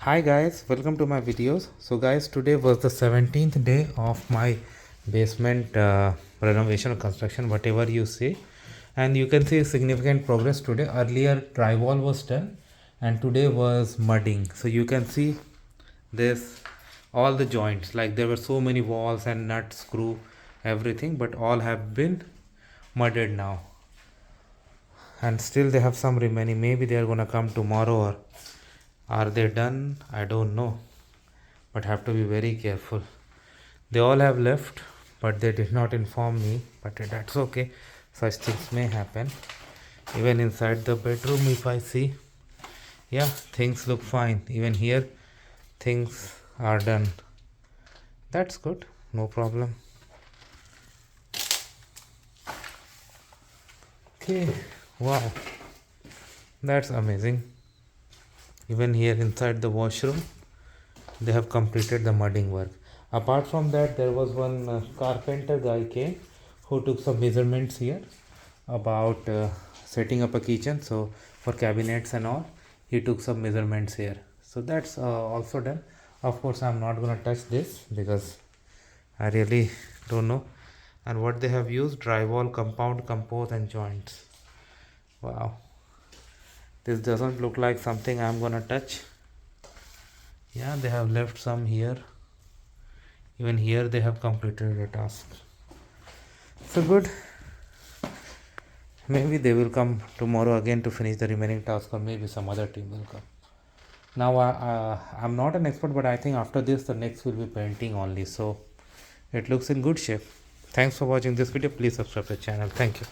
Hi guys, welcome to my videos. So guys, today was the 17th day of my basement renovation or construction, whatever you say, and you can see significant progress today. Earlier drywall was done and today was mudding. So you can see this, all the joints, like there were so many walls and nuts, screw, everything, but all have been mudded now, and still they have some remaining. Maybe they are gonna come tomorrow, or are they done? I don't know, but have to be very careful. They all have left, but they did not inform me, but that's okay. Such things may happen. Even inside the bedroom, if I see, yeah, things look fine. Even here, things are done. That's good, no problem. Okay, wow, that's amazing. Even here inside the washroom, they have completed the mudding work. Apart from that, there was one carpenter guy came who took some measurements here about setting up a kitchen. So for cabinets and all, he took some measurements here. So that's also done. Of course, I'm not gonna touch this because I really don't know. And what they have used: drywall, compound, compose, and joints. Wow, this doesn't look like something I'm gonna touch. Yeah, they have left some here. Even here they have completed the task. So good. Maybe they will come tomorrow again to finish the remaining task, or maybe some other team will come. Now I'm not an expert, but I think after this the next will be painting only. So it looks in good shape. Thanks for watching this video. Please subscribe to the channel. Thank you.